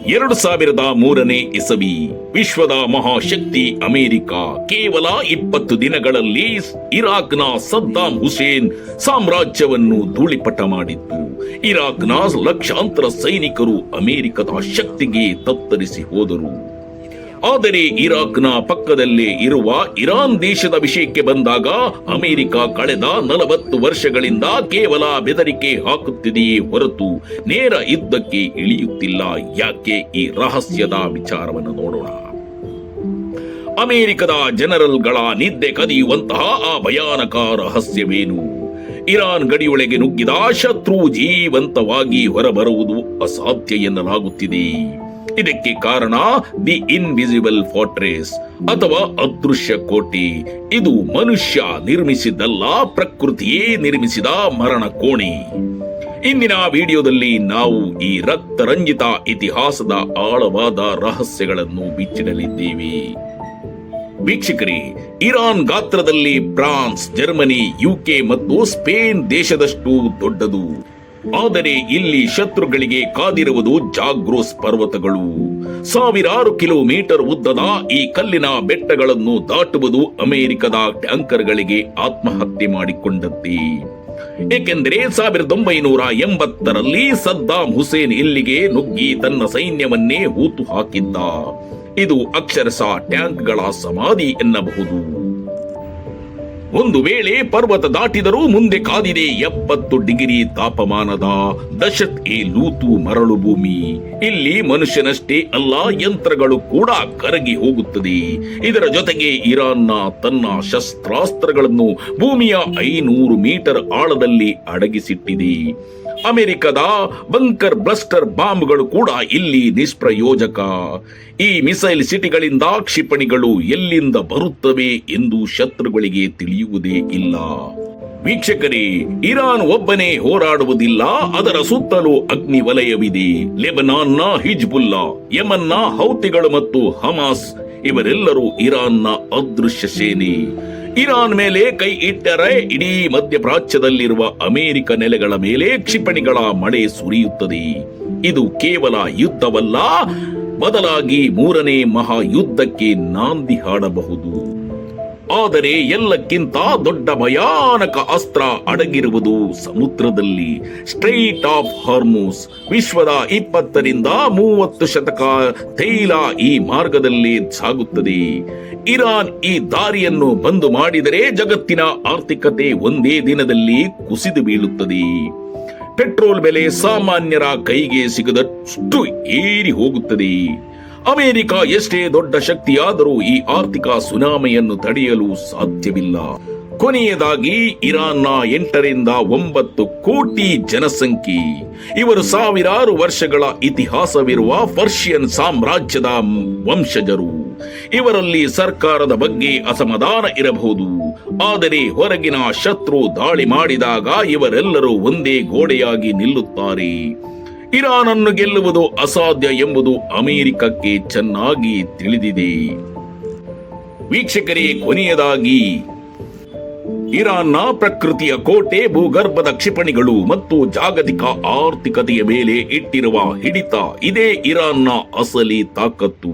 2003ನೇ ಇಸವಿ ವಿಶ್ವದ ಮಹಾಶಕ್ತಿ ಅಮೆರಿಕ ಕೇವಲ 20 ದಿನಗಳಲ್ಲಿ ಇರಾಕ್ನ ಸದ್ದಾಂ ಹುಸೇನ್ ಸಾಮ್ರಾಜ್ಯವನ್ನು ಧೂಳಿಪಟ ಮಾಡಿತ್ತು. ಇರಾಕ್ನ ಲಕ್ಷಾಂತರ ಸೈನಿಕರು ಅಮೆರಿಕದ ಶಕ್ತಿಗೆ ತತ್ತರಿಸಿ ಹೋದರು. ಆದರೆ ಇರಾಕ್ನ ಪಕ್ಕದಲ್ಲೇ ಇರುವ ಇರಾನ್ ದೇಶದ ವಿಷಯಕ್ಕೆ ಬಂದಾಗ ಅಮೆರಿಕ ಕಳೆದ 40 ವರ್ಷಗಳಿಂದ ಕೇವಲ ಬೆದರಿಕೆ ಹಾಕುತ್ತಿದೆಯೇ ಹೊರತು ನೇರ ಯುದ್ಧಕ್ಕೆ ಇಳಿಯುತ್ತಿಲ್ಲ. ಯಾಕೆ? ಈ ರಹಸ್ಯದ ವಿಚಾರವನ್ನು ನೋಡೋಣ. ಅಮೆರಿಕದ ಜನರಲ್ಗಳ ನಿದ್ದೆ ಕದಿಯುವಂತಹ ಆ ಭಯಾನಕ ರಹಸ್ಯವೇನು? ಇರಾನ್ ಗಡಿಯೊಳಗೆ ನುಗ್ಗಿದ ಶತ್ರು ಜೀವಂತವಾಗಿ ಹೊರಬರುವುದು ಅಸಾಧ್ಯ ಎನ್ನಲಾಗುತ್ತಿದೆ. ಇದಕ್ಕೆ ಕಾರಣ ದಿ ಇನ್ವಿಸಿಬಲ್ ಫೋರ್ಟ್ರೆಸ್ ಅಥವಾ ಅದೃಶ್ಯ ಕೋಟೆ. ಇದು ಮನುಷ್ಯ ನಿರ್ಮಿಸಿದ್ದಲ್ಲ, ಪ್ರಕೃತಿಯೇ ನಿರ್ಮಿಸಿದ ಮರಣ ಕೋಣೆ. ಇಂದಿನ ವಿಡಿಯೋದಲ್ಲಿ ನಾವು ಈ ರಕ್ತರಂಜಿತ ಇತಿಹಾಸದ ಆಳವಾದ ರಹಸ್ಯಗಳನ್ನು ಬಿಚ್ಚಿಡಲಿದ್ದೇವೆ. ವೀಕ್ಷಕರೇ, ಇರಾನ್ ಗಾತ್ರದಲ್ಲಿ ಫ್ರಾನ್ಸ್, ಜರ್ಮನಿ, ಯುಕೆ ಮತ್ತು ಸ್ಪೇನ್ ದೇಶದಷ್ಟು ದೊಡ್ಡದು. ಆದರೆ ಇಲ್ಲಿ ಶತ್ರುಗಳಿಗೆ ಕಾದಿರುವುದು ಜಾಗ್ರೋಸ್ ಪರ್ವತಗಳು. ಸಾವಿರಾರು ಕಿಲೋಮೀಟರ್ ಉದ್ದದ ಈ ಕಲ್ಲಿನ ಬೆಟ್ಟಗಳನ್ನು ದಾಟುವುದು ಅಮೆರಿಕದ ಟ್ಯಾಂಕರ್ಗಳಿಗೆ ಆತ್ಮಹತ್ಯೆ ಮಾಡಿಕೊಂಡಂತೆ. ಏಕೆಂದರೆ 1980ರಲ್ಲಿ ಸದ್ದಾಂ ಹುಸೇನ್ ಇಲ್ಲಿಗೆ ನುಗ್ಗಿ ತನ್ನ ಸೈನ್ಯವನ್ನೇ ಹೂತು ಹಾಕಿದ್ದ. ಇದು ಅಕ್ಷರಶಃ ಟ್ಯಾಂಕ್ಗಳ ಸಮಾಧಿ ಎನ್ನಬಹುದು. ಒಂದು ವೇಳೆ ಪರ್ವತ ದಾಟಿದರೂ ಮುಂದೆ ಕಾದಿದೆ 70 ಡಿಗ್ರಿ ತಾಪಮಾನದ ದಶತ್ ಎ ಲೂತು ಮರಳು ಭೂಮಿ. ಇಲ್ಲಿ ಮನುಷ್ಯನಷ್ಟೇ ಅಲ್ಲ, ಯಂತ್ರಗಳು ಕೂಡ ಕರಗಿ ಹೋಗುತ್ತದೆ. ಇದರ ಜೊತೆಗೆ ಇರಾನ್ನ ತನ್ನ ಶಸ್ತ್ರಾಸ್ತ್ರಗಳನ್ನು ಭೂಮಿಯ 500 ಮೀಟರ್ ಆಳದಲ್ಲಿ ಅಡಗಿಸಿಟ್ಟಿದೆ. ಅಮೆರಿಕದ ಬಂಕರ್ ಬ್ಲಸ್ಟರ್ ಬಾಂಬ್ಗಳು ಕೂಡ ಇಲ್ಲಿ ನಿಷ್ಪ್ರಯೋಜಕ. ಈ ಮಿಸೈಲ್ ಸಿಟಿಗಳಿಂದ ಕ್ಷಿಪಣಿಗಳು ಎಲ್ಲಿಂದ ಬರುತ್ತವೆ ಎಂದು ಶತ್ರುಗಳಿಗೆ ತಿಳಿಯುವುದೇ ಇಲ್ಲ. ವೀಕ್ಷಕರೇ, ಇರಾನ್ ಒಬ್ಬನೇ ಹೋರಾಡುವುದಿಲ್ಲ, ಅದರ ಸುತ್ತಲೂ ಅಗ್ನಿ ವಲಯವಿದೆ. ಲೆಬನಾನ್ನ ಹಿಜ್ಬುಲ್ಲಾ, ಯಮನ್ನ ಹೌತಿಗಳು ಮತ್ತು ಹಮಾಸ್ ಇವರೆಲ್ಲರೂ ಇರಾನ್ನ ಅದೃಶ್ಯ ಸೇನೆ. ಇರಾನ್ ಮೇಲೆ ಕೈ ಇಟ್ಟರೆ ಇಡೀ ಮಧ್ಯಪ್ರಾಚ್ಯದಲ್ಲಿರುವ ಅಮೆರಿಕ ನೆಲೆಗಳ ಮೇಲೆ ಕ್ಷಿಪಣಿಗಳ ಮಳೆ ಸುರಿಯುತ್ತದೆ. ಇದು ಕೇವಲ ಯುದ್ಧವಲ್ಲ, ಬದಲಾಗಿ 3ನೇ ಮಹಾಯುದ್ಧಕ್ಕೆ ನಾಂದಿ ಹಾಡಬಹುದು. ಆದರೆ ಎಲ್ಲಕ್ಕಿಂತ ದೊಡ್ಡ ಭಯಾನಕ ಅಸ್ತ್ರ ಅಡಗಿರುವುದು ಸಮುದ್ರದಲ್ಲಿ. Straight of Hormuz. ವಿಶ್ವದ 20ರಿಂದ 30 ಶತಕ ತೈಲ ಈ ಮಾರ್ಗದಲ್ಲಿ ಸಾಗುತ್ತದೆ. ಇರಾನ್ ಈ ದಾರಿಯನ್ನು ಬಂದ್ ಮಾಡಿದರೆ ಜಗತ್ತಿನ ಆರ್ಥಿಕತೆ ಒಂದೇ ದಿನದಲ್ಲಿ ಕುಸಿದು ಬೀಳುತ್ತದೆ. ಪೆಟ್ರೋಲ್ ಬೆಲೆ ಸಾಮಾನ್ಯರ ಕೈಗೆ ಸಿಗದಷ್ಟು ಏರಿ ಹೋಗುತ್ತದೆ. ಅಮೆರಿಕ ಎಷ್ಟೇ ದೊಡ್ಡ ಶಕ್ತಿಯಾದರೂ ಈ ಆರ್ಥಿಕ ಸುನಾಮಿಯನ್ನು ತಡೆಯಲು ಸಾಧ್ಯವಿಲ್ಲ. ಕೊನೆಯದಾಗಿ ಇರಾನ್ನ 8ರಿಂದ 9 ಕೋಟಿ ಜನಸಂಖ್ಯೆ. ಇವರು ಸಾವಿರಾರು ವರ್ಷಗಳ ಇತಿಹಾಸವಿರುವ ಪರ್ಷಿಯನ್ ಸಾಮ್ರಾಜ್ಯದ ವಂಶಜರು. ಇವರಲ್ಲಿ ಸರ್ಕಾರದ ಬಗ್ಗೆ ಅಸಮಾಧಾನ ಇರಬಹುದು, ಆದರೆ ಹೊರಗಿನ ಶತ್ರು ದಾಳಿ ಮಾಡಿದಾಗ ಇವರೆಲ್ಲರೂ ಒಂದೇ ಗೋಡೆಯಾಗಿ ನಿಲ್ಲುತ್ತಾರೆ. ಇರಾನ್ ಅನ್ನು ಗೆಲ್ಲುವುದು ಅಸಾಧ್ಯ ಎಂಬುದು ಅಮೆರಿಕಕ್ಕೆ ಚೆನ್ನಾಗಿ ತಿಳಿದಿದೆ. ವೀಕ್ಷಕರೇ, ಕೊನೆಯದಾಗಿ ಇರಾನ್ನ ಪ್ರಕೃತಿಯ ಕೋಟೆ, ಭೂಗರ್ಭದ ಕ್ಷಿಪಣಿಗಳು ಮತ್ತು ಜಾಗತಿಕ ಆರ್ಥಿಕತೆಯ ಮೇಲೆ ಇಟ್ಟಿರುವ ಹಿಡಿತ, ಇದೇ ಇರಾನ್ನ ಅಸಲಿ ತಾಕತ್ತು.